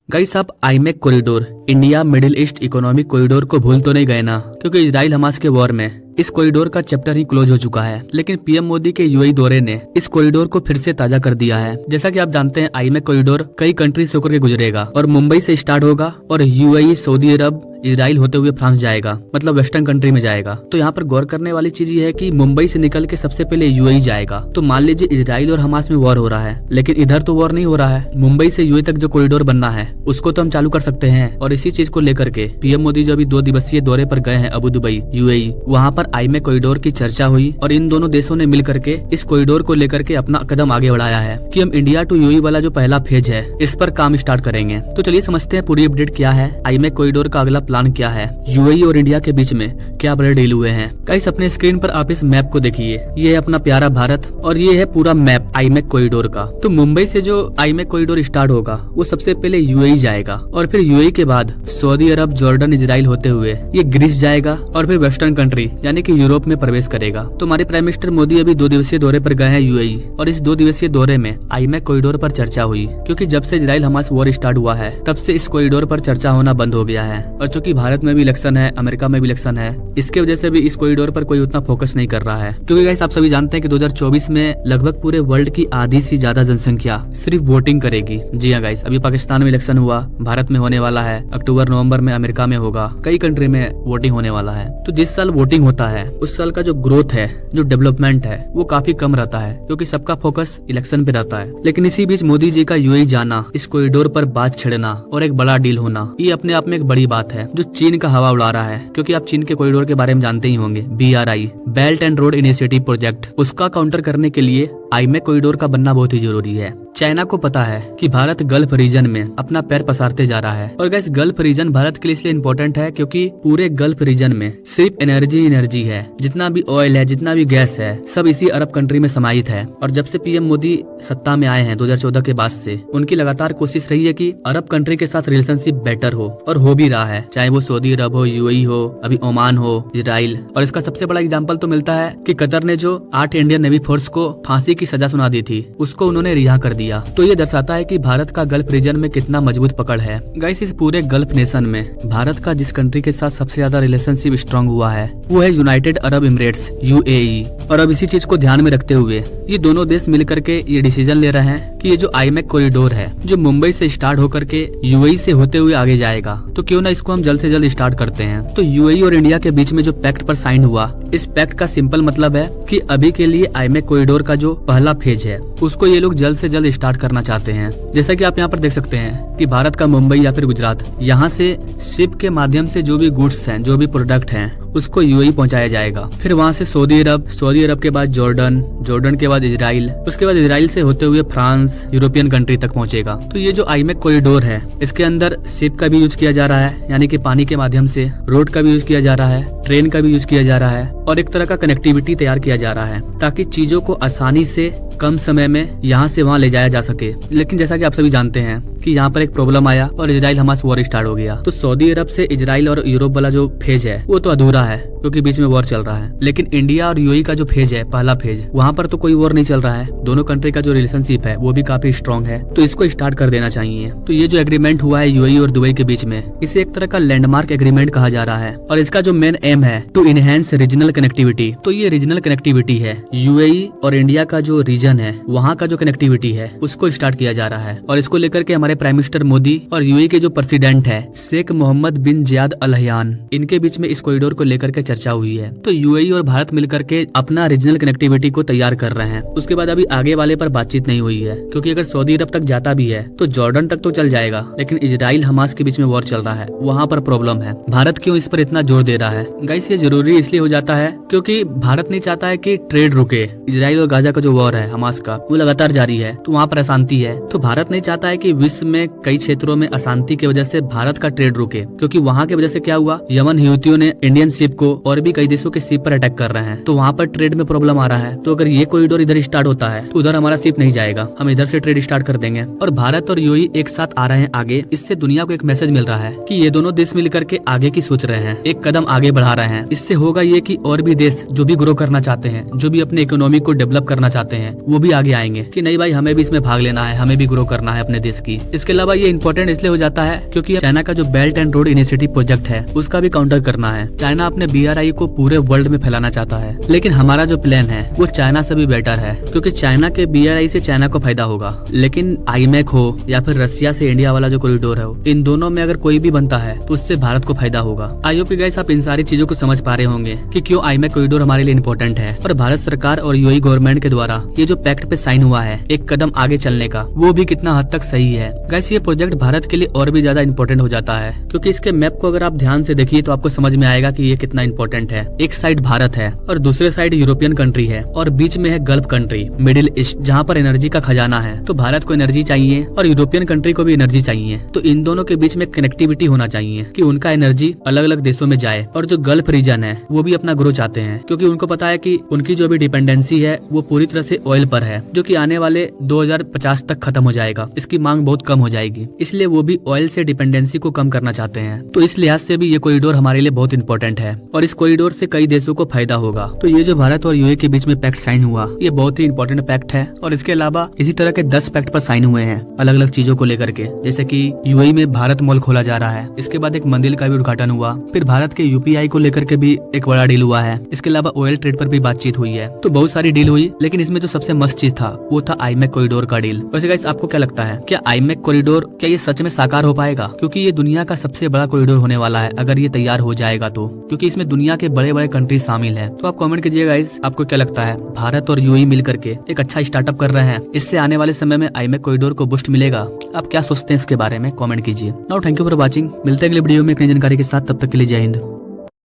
Guys आप IMEC corridor India middle east economic corridor को भूल तो नहीं गए ना, क्योंकि इजराइल हमास के वॉर में इस कॉरिडोर का चैप्टर ही क्लोज हो चुका है। लेकिन पीएम मोदी के यूएई दौरे ने इस कॉरिडोर को फिर से ताजा कर दिया है। जैसा कि आप जानते हैं आईमेक कॉरिडोर कई कंट्री से होकर के गुजरेगा और मुंबई से स्टार्ट होगा और यूएई, सऊदी अरब, इजराइल होते हुए फ्रांस जाएगा, मतलब वेस्टर्न कंट्री में जाएगा। तो यहाँ पर गौर करने वाली चीज ये है कि मुंबई से निकल के सबसे पहले यूएई जाएगा। तो मान लीजिए इजराइल और हमास में वॉर हो रहा है, लेकिन इधर तो वॉर नहीं हो रहा है। मुंबई से यूएई तक जो कॉरिडोर बनना है उसको तो हम चालू कर सकते हैं। और इसी चीज को लेकर के पीएम मोदी जो अभी 2 दिवसीय दौरे पर गए हैं अबू दुबई, यूएई, वहाँ पर आईमेक कॉरिडोर की चर्चा हुई और इन दोनों देशों ने मिल करके इस कॉरिडोर को लेकर के अपना कदम आगे बढ़ाया है कि हम इंडिया टू यूएई वाला जो पहला फेज है इस पर काम स्टार्ट करेंगे। तो चलिए समझते हैं पूरी अपडेट क्या है, आईमेक कॉरिडोर का अगला प्लान क्या है, यूएई और इंडिया के बीच में क्या बड़े डील हुए हैं। गाइस अपने स्क्रीन पर आप इस मैप को देखिए, ये है अपना प्यारा भारत और ये है पूरा मैप आईमेक कॉरिडोर का। तो मुंबई से जो आईमेक कॉरिडोर स्टार्ट होगा वो सबसे पहले यूएई जाएगा और फिर यूएई के बाद सऊदी अरब, जॉर्डन, इजराइल होते हुए ये ग्रीस जाएगा और फिर वेस्टर्न कंट्री यानी कि यूरोप में प्रवेश करेगा। तो हमारे प्राइम मिनिस्टर मोदी अभी 2 दिवसीय दौरे पर गए हैं यूएई और इस 2 दिवसीय दौरे में आईमेक कॉरिडोर पर चर्चा हुई, क्योंकि जब से इजराइल हमास वॉर स्टार्ट हुआ है तब से इस कॉरिडोर पर चर्चा होना बंद हो गया है। और चूंकि भारत में भी इलेक्शन है, अमेरिका में भी इलेक्शन है, इसके वजह से भी इस कॉरिडोर पर कोई उतना फोकस नहीं कर रहा है। क्योंकि गाइस आप सभी जानते हैं कि 2024 में लगभग पूरे वर्ल्ड की आधी से ज्यादा जनसंख्या सिर्फ वोटिंग करेगी। जी हाँ गाइस, अभी पाकिस्तान में इलेक्शन हुआ, भारत में होने वाला है, अक्टूबर नवंबर में अमेरिका में होगा, कई कंट्री में वोटिंग होने वाला है। तो जिस साल वोटिंग होता है उस साल का जो ग्रोथ है, जो डेवलपमेंट है, वो काफी कम रहता है, क्योंकि सबका फोकस इलेक्शन पे रहता है। लेकिन इसी बीच मोदी जी का यूएई जाना, इस कॉरिडोर पर बात छिड़ना और एक बड़ा डील होना, ये अपने आप में एक बड़ी बात है जो चीन का हवा उड़ा रहा है। क्योंकि आप चीन के कॉरिडोर के बारे में जानते ही होंगे, BRI, belt and road initiative project, उसका काउंटर करने के लिए आईमेक कॉरिडोर का बनना बहुत ही जरूरी है। चाइना को पता है कि भारत गल्फ रीजन में अपना पैर पसारते जा रहा है और गाइस गल्फ रीजन भारत के लिए इसलिए इम्पोर्टेंट है क्योंकि पूरे गल्फ रीजन में सिर्फ एनर्जी है, जितना भी ऑयल है, जितना भी गैस है, सब इसी अरब कंट्री में समाहित है। और जब से पीएम मोदी सत्ता में आए हैं 2014 के बाद से, उनकी लगातार कोशिश रही है कि अरब कंट्री के साथ रिलेशनशिप बेटर हो और हो भी रहा है, चाहे वो सऊदी अरब हो, यूएई हो, अभी ओमान हो, इजराइल। और इसका सबसे बड़ा एग्जाम्पल तो मिलता है कि कतर ने जो 8 इंडियन नेवी फोर्स को फांसी की सजा सुना दी थी उसको उन्होंने रिहा कर दिया। तो ये दर्शाता है कि भारत का गल्फ रीजन में कितना मजबूत पकड़ है। गाइस इस पूरे गल्फ नेशन में भारत का जिस कंट्री के साथ सबसे ज्यादा रिलेशनशिप स्ट्रांग हुआ है वो है यूनाइटेड अरब एमिरेट्स, यूएई। और अब इसी चीज को ध्यान में रखते हुए ये दोनों देश मिलकर के ये डिसीजन ले रहे हैं कि ये जो आईमेक कॉरिडोर है जो मुंबई से स्टार्ट होकर के यूएई से होते हुए आगे जाएगा, तो क्यों ना इसको हम जल्द से जल्द स्टार्ट करते हैं। तो यूएई और इंडिया के बीच में जो पैक्ट पर साइन हुआ, इस पैक्ट का सिंपल मतलब है कि अभी के लिए आईमेक कॉरिडोर का जो पहला फेज है उसको ये लोग जल्द से जल्द स्टार्ट करना चाहते हैं। जैसा कि आप यहाँ पर देख सकते हैं कि भारत का मुंबई या फिर गुजरात, यहाँ से शिप के माध्यम से जो भी गुड्स हैं, जो भी प्रोडक्ट हैं, उसको यूएई पहुंचाया जाएगा। फिर वहाँ से सऊदी अरब, सऊदी अरब के बाद जॉर्डन, जॉर्डन के बाद इजराइल, उसके बाद इजराइल से होते हुए फ्रांस, यूरोपियन कंट्री तक पहुंचेगा। तो ये जो आईमेक कॉरिडोर है इसके अंदर शिप का भी यूज किया जा रहा है, यानी कि पानी के माध्यम से, रोड का भी यूज किया जा रहा है, ट्रेन का भी यूज किया जा रहा है और एक तरह का कनेक्टिविटी तैयार किया जा रहा है ताकि चीजों को आसानी से कम समय में यहाँ से वहाँ ले जाया जा सके। लेकिन जैसा कि आप सभी जानते हैं कि यहाँ पर एक प्रॉब्लम आया और इजराइल हमास वॉर स्टार्ट हो गया। तो सऊदी अरब से इजराइल और यूरोप वाला जो फेज है वो तो अधूरा है क्योंकि बीच में वॉर चल रहा है। लेकिन इंडिया और यूएई का जो फेज है, पहला फेज, वहाँ पर तो कोई वॉर नहीं चल रहा है। दोनों कंट्री का जो रिलेशनशिप है वो भी काफी स्ट्रॉन्ग है, तो इसको स्टार्ट कर देना चाहिए। तो ये जो एग्रीमेंट हुआ है यूएई और दुबई के बीच में, इसे एक तरह का लैंडमार्क एग्रीमेंट कहा जा रहा है और इसका जो मेन एम है टू इनहेंस रीजनल कनेक्टिविटी। तो ये रीजनल कनेक्टिविटी है, यूएई और इंडिया का जो रीजन है वहाँ का जो कनेक्टिविटी है उसको स्टार्ट किया जा रहा है। और इसको लेकर के हमारे प्राइम मिनिस्टर मोदी और यूएई के जो प्रेसिडेंट है शेख मोहम्मद बिन जियाद अल नहयान, इनके बीच में इस कॉरिडोर को लेकर के चर्चा हुई है। तो यूएई और भारत मिलकर के अपना रीजनल कनेक्टिविटी को तैयार कर रहे हैं। उसके बाद अभी आगे वाले पर बातचीत नहीं हुई है, क्योंकि अगर सऊदी अरब तक जाता भी है तो जॉर्डन तक तो चल जाएगा, लेकिन इजराइल हमास के बीच में वॉर चल रहा है, वहाँ पर प्रॉब्लम है। भारत क्यों इस पर इतना जोर दे रहा है? गाइस ये जरूरी इसलिए हो जाता है क्योंकि भारत नहीं चाहता है कि ट्रेड रुके। इजराइल और गाजा का जो वॉर है हमास का, वो लगातार जारी है, तो वहाँ पर अशांति है। तो भारत नहीं चाहता है कि विश्व में कई क्षेत्रों में अशांति की वजह से भारत का ट्रेड रुके, क्योंकि वहाँ की वजह से क्या हुआ, यमन हूथियों ने इंडियन शिप को और भी कई देशों के शिप पर अटैक कर रहे हैं, तो वहाँ पर ट्रेड में प्रॉब्लम आ रहा है। तो अगर ये कॉरिडोर इधर स्टार्ट होता है तो उधर हमारा शिप नहीं जाएगा, हम इधर से ट्रेड स्टार्ट कर देंगे। और भारत और यूएई एक साथ आ रहे हैं आगे, इससे दुनिया को एक मैसेज मिल रहा है कि ये दोनों देश मिलकर के आगे की सोच रहे हैं, एक कदम आगे बढ़ा रहे हैं। इससे होगा ये कि और भी देश जो भी ग्रो करना चाहते हैं, जो भी अपने इकोनॉमी को डेवलप करना चाहते हैं, वो भी आगे आएंगे कि नहीं भाई हमें भी इसमें भाग लेना है, हमें भी ग्रो करना है अपने देश की। इसके अलावा ये इंपॉर्टेंट इसलिए हो जाता है क्योंकि चाइना का जो belt and road initiative project है उसका भी काउंटर करना है। चाइना अपने BRI को पूरे वर्ल्ड में फैलाना चाहता है, लेकिन हमारा जो प्लान है वो चाइना से भी बेटर है, क्योंकि चाइना के BRI से चाइना को फायदा होगा, लेकिन IMEC हो या फिर रसिया से इंडिया वाला जो कॉरिडोर है इन दोनों में अगर कोई भी बनता है तो उससे भारत को फायदा होगा। आई होप गाइस आप इन सारी चीजों को समझ पा रहे होंगे कि क्यों IMEC कॉरिडोर हमारे लिए इम्पोर्टेंट है, और भारत सरकार और UAE गवर्नमेंट के द्वारा ये जो पैक्ट पे साइन हुआ है एक कदम आगे चलने का, वो भी कितना हद तक सही है। गाइस ये प्रोजेक्ट भारत के लिए और भी ज्यादा इम्पोर्टेंट हो जाता है, क्योंकि इसके मैप को अगर आप ध्यान से देखिए तो आपको समझ में आएगा कि ये कितना इम्पोर्टेंट है। एक साइड भारत है और दूसरे साइड यूरोपियन कंट्री है और बीच में है गल्फ कंट्री, मिडिल ईस्ट, जहाँ पर एनर्जी का खजाना है। तो भारत को एनर्जी चाहिए और यूरोपियन कंट्री को भी एनर्जी चाहिए, तो इन दोनों के बीच में कनेक्टिविटी होना चाहिए कि उनका एनर्जी अलग अलग देशों में जाए। और जो गल्फ रीजन है वो भी अपना ग्रो चाहते हैं, क्योंकि उनको पता है कि उनकी जो भी डिपेंडेंसी है वो पूरी तरह से ऑयल पर है, जो कि आने वाले 2050 तक खत्म हो जाएगा, इसकी मांग बहुत कम हो जाएगी, इसलिए वो भी ऑयल से डिपेंडेंसी को कम करना चाहते हैं। तो इस लिहाज से भी ये कॉरिडोर हमारे लिए बहुत इंपॉर्टेंट है और इस कॉरिडोर से कई देशों को फायदा होगा। तो ये जो भारत और UAE के बीच में पैक्ट साइन हुआ ये बहुत ही इंपॉर्टेंट पैक्ट है, और इसके अलावा इसी तरह के 10 पैक्ट पर साइन हुए हैं अलग अलग चीजों को लेकर के, जैसे कि UAE में भारत मॉल खोला जा रहा है, इसके बाद एक मंदिर का भी उद्घाटन हुआ, फिर भारत के UPI को लेकर के भी एक बड़ा डील हुआ है, इसके अलावा ऑयल ट्रेड पर भी बातचीत हुई है। तो बहुत सारी डील हुई, लेकिन इसमें जो सबसे मस्त चीज था वो था IMEC कॉरिडोर का डील। वैसे गाइस आपको क्या लगता है, क्या IMEC कॉरिडोर क्या ये सच में साकार हो पाएगा? क्योंकि ये दुनिया का सबसे बड़ा कॉरिडोर होने वाला है अगर ये तैयार हो जाएगा तो, क्योंकि इसमें दुनिया के बड़े बड़े कंट्रीज शामिल है। तो आप कमेंट कीजिए गाइस आपको क्या लगता है, भारत और UAE मिल करके एक अच्छा स्टार्टअप कर रहे हैं, इससे आने वाले समय में IMEC कॉरिडोर को बूस्ट मिलेगा? आप क्या सोचते हैं इसके बारे में कमेंट कीजिए। Now thank you for watching, मिलते हैं अगले वीडियो में एक नई जानकारी के साथ, तब तक के लिए जय हिंद।